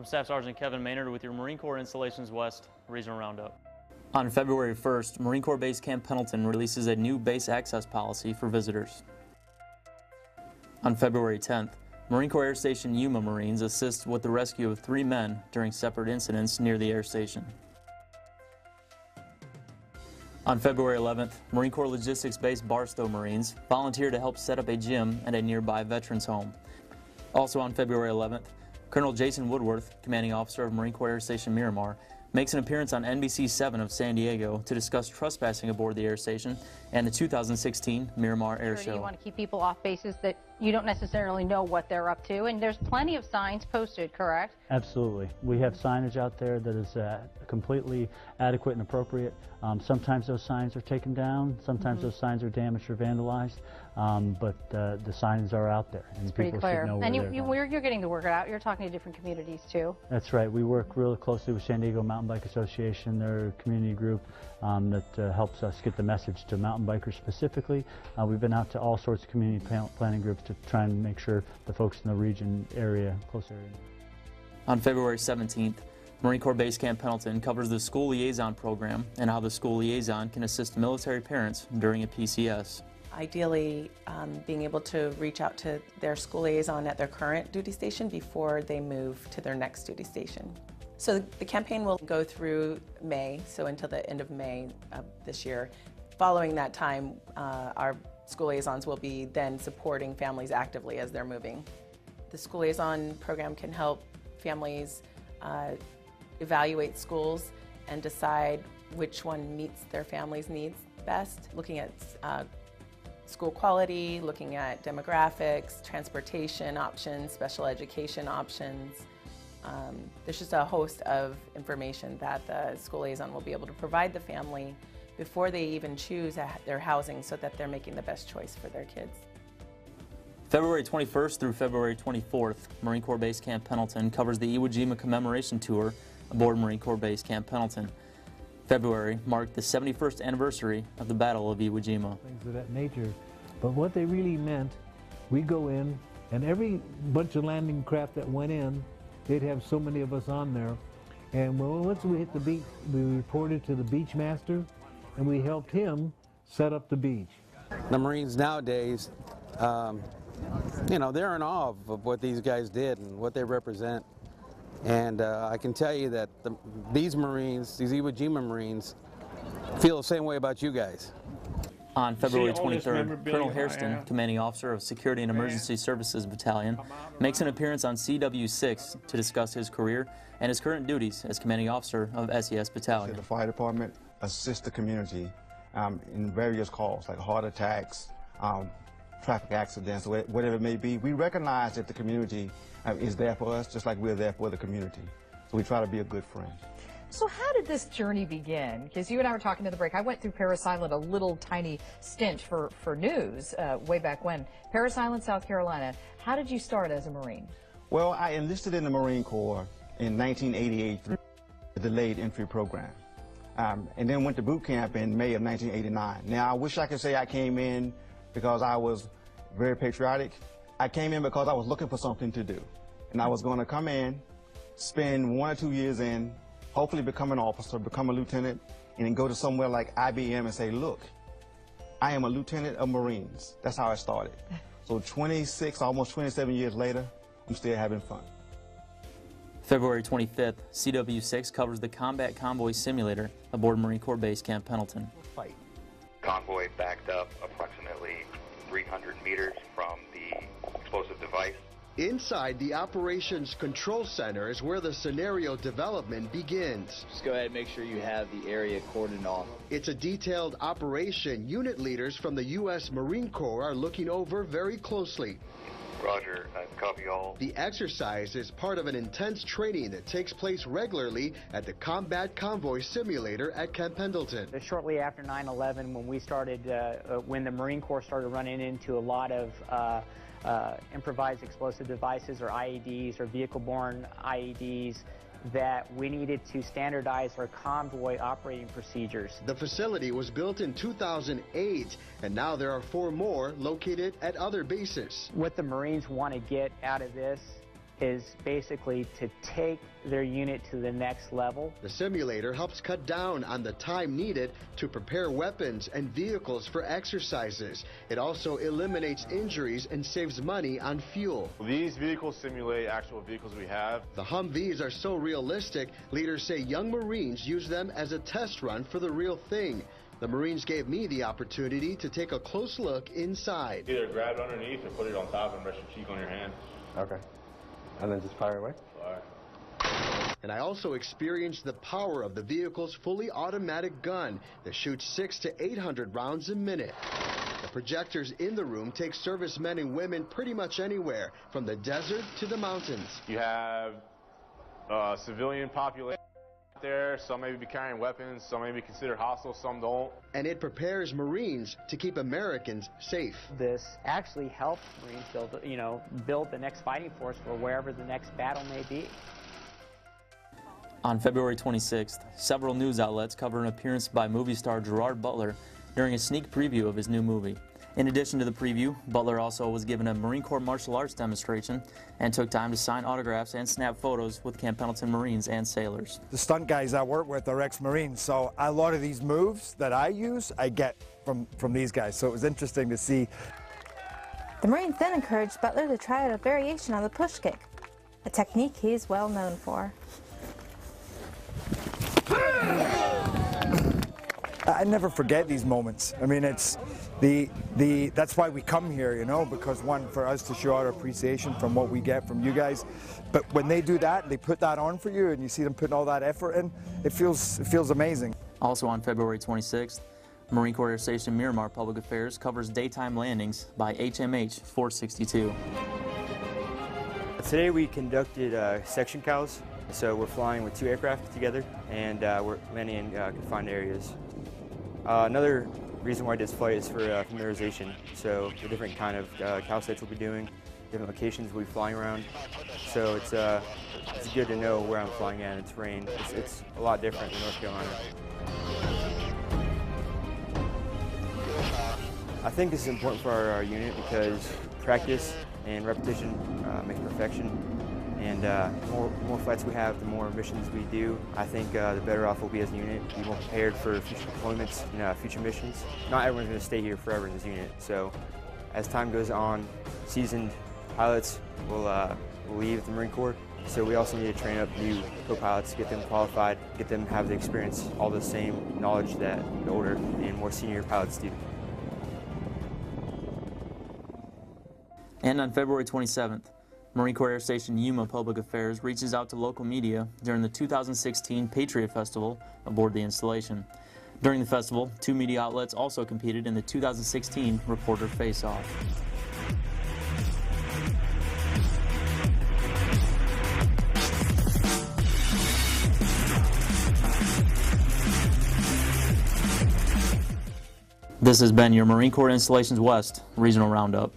I'm Staff Sergeant Kevin Maynard with your Marine Corps Installations West Regional Roundup. On February 1st, Marine Corps Base Camp Pendleton releases a new base access policy for visitors. On February 10th, Marine Corps Air Station Yuma Marines assist with the rescue of 3 men during separate incidents near the air station. On February 11th, Marine Corps Logistics Base Barstow Marines volunteer to help set up a gym at a nearby veterans home. Also on February 11th, Colonel Jason Woodworth, Commanding Officer of Marine Corps Air Station Miramar, makes an appearance on NBC 7 of San Diego to discuss trespassing aboard the air station and the 2016 Miramar Air Show. You want to keep people off bases that you don't necessarily know what they're up to, and there's plenty of signs posted, correct? Absolutely. We have signage out there that is completely adequate and appropriate. Sometimes those signs are taken down, sometimes those signs are damaged or vandalized, but the signs are out there. And it's pretty clear. And you're getting the word out. You're talking to different communities too. That's right. We work really closely with San Diego Mountain Bike Association. They're a community group that helps us get the message to mountain bikers specifically. We've been out to all sorts of community planning groups to try and make sure the folks in the region area, close area. On February 17th, Marine Corps Base Camp Pendleton covers the School Liaison Program and how the School Liaison can assist military parents during a PCS. Ideally, being able to reach out to their school liaison at their current duty station before they move to their next duty station. So the campaign will go through May, so until the end of May of this year. Following that time, our school liaisons will be then supporting families actively as they're moving. The school liaison program can help families evaluate schools and decide which one meets their family's needs best, looking at school quality, looking at demographics, transportation options, special education options. There's just a host of information that the school liaison will be able to provide the family before they even choose their housing so that they're making the best choice for their kids. February 21st through February 24th, Marine Corps Base Camp Pendleton covers the Iwo Jima Commemoration Tour aboard Marine Corps Base Camp Pendleton. February marked the 71st anniversary of the Battle of Iwo Jima. Things of that nature, but what they really meant, we go in, and every bunch of landing craft that went in, they'd have so many of us on there, and once we hit the beach, we reported to the beach master, and we helped him set up the beach. The Marines nowadays, you know, they're in awe of what these guys did and what they represent. And I can tell you that these Marines, these Iwo Jima Marines, feel the same way about you guys. On February 23rd, Colonel Hairston, Commanding Officer of Security and Emergency Services Battalion, makes an appearance on CW6 to discuss his career and his current duties as Commanding Officer of SES Battalion. The fire department assists the community in various calls like heart attacks, traffic accidents, whatever it may be. We recognize that the community is there for us just like we're there for the community. So we try to be a good friend. So how did this journey begin? Because you and I were talking to the break. I went through Parris Island, a little tiny stint for news way back when. Parris Island, South Carolina. How did you start as a Marine? Well, I enlisted in the Marine Corps in 1988 through the delayed entry program. And then went to boot camp in May of 1989. Now, I wish I could say I came in because I was very patriotic. I came in because I was looking for something to do. And I was going to come in, spend 1 or 2 years in, hopefully become an officer, become a lieutenant, and then go to somewhere like IBM and say, look, I am a lieutenant of Marines. That's how I started. So 26, almost 27 years later, I'm still having fun. February 25th, CW6 covers the Combat Convoy Simulator aboard Marine Corps Base Camp Pendleton. Fight. Convoy backed up approximately 300 meters from the explosive device. Inside the Operations Control Center is where the scenario development begins. Just go ahead and make sure you have the area cordoned off. It's a detailed operation unit leaders from the U.S. Marine Corps are looking over very closely. Roger, copy all. The exercise is part of an intense training that takes place regularly at the Combat Convoy Simulator at Camp Pendleton. Shortly after 9/11, when we started, when the Marine Corps started running into a lot of improvised explosive devices or IEDs or vehicle-borne IEDs, that we needed to standardize our convoy operating procedures. The facility was built in 2008, and now there are 4 more located at other bases. What the Marines want to get out of this is basically to take their unit to the next level. The simulator helps cut down on the time needed to prepare weapons and vehicles for exercises. It also eliminates injuries and saves money on fuel. These vehicles simulate actual vehicles we have. The Humvees are so realistic, leaders say young Marines use them as a test run for the real thing. The Marines gave me the opportunity to take a close look inside. Either grab it underneath or put it on top and rest your cheek on your hand. Okay. And then just fire away? Fire. And I also experienced the power of the vehicle's fully automatic gun that shoots 600 to 800 rounds a minute. The projectors in the room take servicemen and women pretty much anywhere, from the desert to the mountains. You have civilian population there. Some may be carrying weapons, some may be considered hostile, some don't. And it prepares Marines to keep Americans safe. This actually helps Marines build the next fighting force for wherever the next battle may be. On February 26th, several news outlets covered an appearance by movie star Gerard Butler during a sneak preview of his new movie. In addition to the preview, Butler also was given a Marine Corps martial arts demonstration and took time to sign autographs and snap photos with Camp Pendleton Marines and sailors. The stunt guys I work with are ex-Marines, so a lot of these moves that I use, I get from these guys, so it was interesting to see. The Marines then encouraged Butler to try out a variation on the push kick, a technique he's well known for. I never forget these moments. I mean, it's that's why we come here, you know, because one, for us to show our appreciation from what we get from you guys, but when they do that, they put that on for you and you see them putting all that effort in, it feels amazing. Also on February 26th, Marine Corps Air Station Miramar Public Affairs covers daytime landings by HMH 462. Today we conducted section cows, so we're flying with 2 aircraft together and we're landing in confined areas. Another reason why I did this flight is for familiarization, so the different kind of cow sites we'll be doing, different locations we'll be flying around, so it's good to know where I'm flying at and terrain. It's a lot different than North Carolina. I think this is important for our unit because practice and repetition makes perfection. And the more flights we have, the more missions we do, I think the better off we'll be as a unit, be more prepared for future deployments and future missions. Not everyone's going to stay here forever in this unit, so as time goes on, seasoned pilots will leave the Marine Corps, so we also need to train up new co-pilots, get them qualified, get them to have the experience, all the same knowledge that the older and more senior pilots do. And on February 27th, Marine Corps Air Station Yuma Public Affairs reaches out to local media during the 2016 Patriot Festival aboard the installation. During the festival, 2 media outlets also competed in the 2016 Reporter Face-Off. This has been your Marine Corps Installations West Regional Roundup.